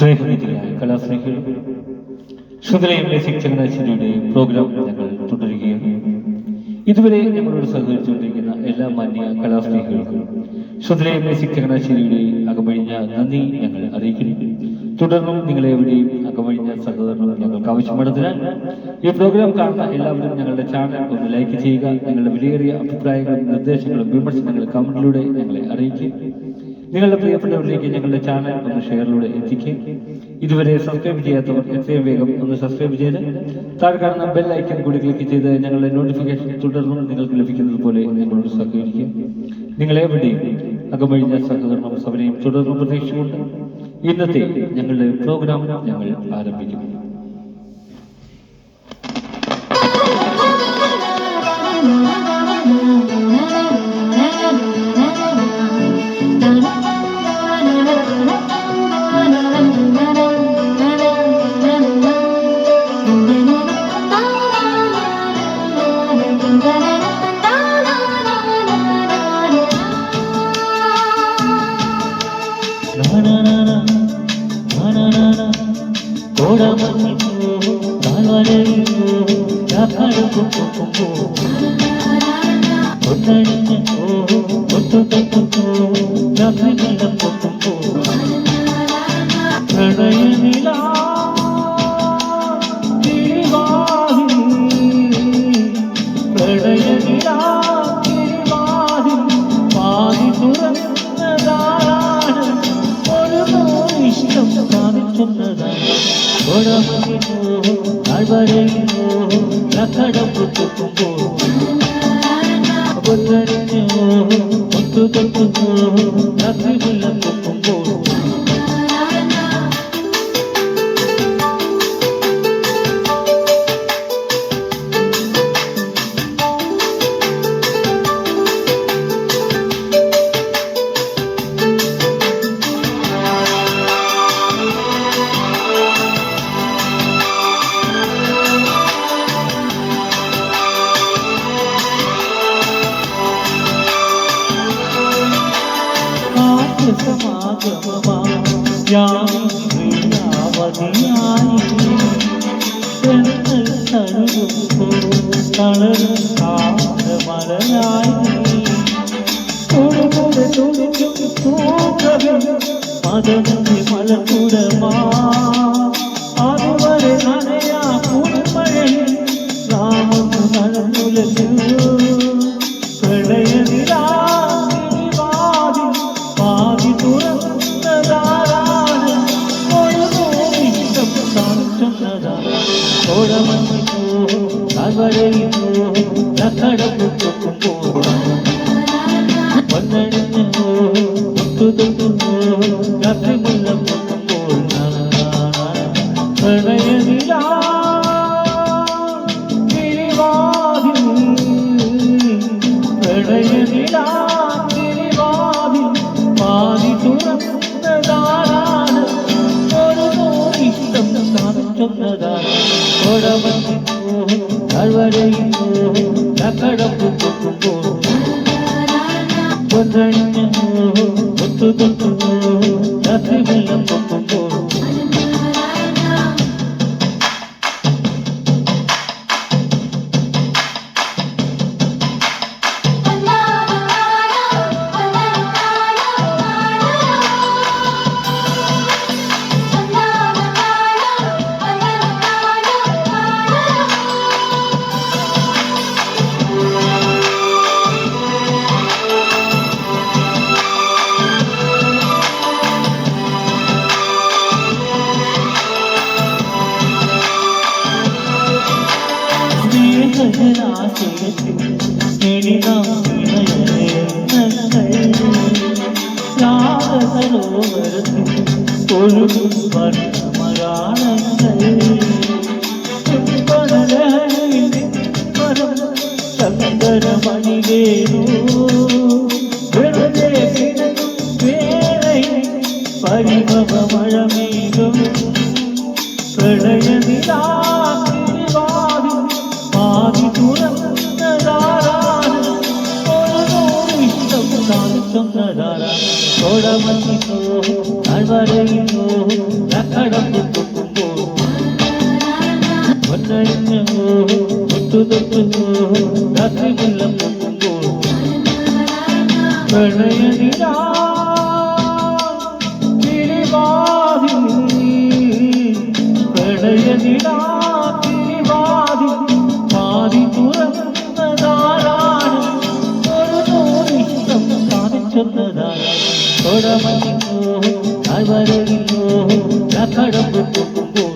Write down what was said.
സ്നേഹനിധിയായ കലാസ്നേഹികൾ, ശുദ്ധലയം music ചങ്ങനാശ്ശേരിയുടെ programme ഞങ്ങൾ തുടരുകയാണ്. ഇതുവരെ ഞങ്ങളോട് സഹകരിച്ചുകൊണ്ടിരിക്കുന്ന എല്ലാ മാന്യ കലാസ്നേഹികൾക്കും ശുദ്ധലയം മ്യൂസിക് ചങ്ങനാശ്ശേരിയുടെ അകമഴിഞ്ഞ നന്ദി ഞങ്ങൾ അറിയിക്കുന്നു. തുടർന്നും നിങ്ങളെവിടെയും അകമഴിഞ്ഞ സഹകരണം ഞങ്ങൾക്ക് ആവശ്യമുള്ളതിനാൽ ഈ പ്രോഗ്രാം കാണുന്ന എല്ലാവരും ഞങ്ങളുടെ ചാനൽ ഒന്ന് ലൈക്ക് ചെയ്യുക. നിങ്ങളുടെ വിലയേറിയ അഭിപ്രായങ്ങളും നിർദ്ദേശങ്ങളും വിമർശനങ്ങളും കമന്റിലൂടെ ഞങ്ങളെ അറിയിക്കുക. നിങ്ങളുടെ പ്രിയപ്പെട്ടവരിലേക്ക് ഞങ്ങളുടെ ചാനൽ ഒന്ന് ഷെയറിലൂടെ എത്തിക്കുക. ഇതുവരെ സബ്സ്ക്രൈബ് ചെയ്യാത്തവർ എത്രയും വേഗം ഒന്ന് സബ്സ്ക്രൈബ് ചെയ്ത് താഴെ കാണുന്ന ബെൽ ഐക്കൺ കൂടി ക്ലിക്ക് ചെയ്ത് ഞങ്ങളുടെ നോട്ടിഫിക്കേഷൻ തുടർന്നും നിങ്ങൾക്ക് ലഭിക്കുന്നത് പോലെ ഞങ്ങളോട് സഹകരിക്കുക. നിങ്ങളെവിടെയും അകമഴിഞ്ഞ സഹകരണം സഭയും തുടർന്നും പ്രതീക്ഷിച്ചുകൊണ്ട് ഇന്നത്തെ ഞങ്ങളുടെ പ്രോഗ്രാം ഞങ്ങൾ ആരംഭിക്കുന്നു. Gone. ചൊന്നതാര കോടമഞ്ഞിനോ താഴ്വരയിലോ കടമ്പു പൊക്കുമ്പോൾ പൊന്നഴിഞ്ഞോ തൊട്ടു തൊട്ടു രാത്രി മുല്ലം പൊക്കുമ്പോൾ പ്രണയനിലാ പ്രണയനിലാ പാതി തുറന്നതാരാണ് ഒരു നോരിഷ്ടം കാണിച്ചൊന്നതാണ് കൊടമഞ്ഞോ താഴ്വരയിലോ കടമ്പു പൊക്കുമ്പോൾ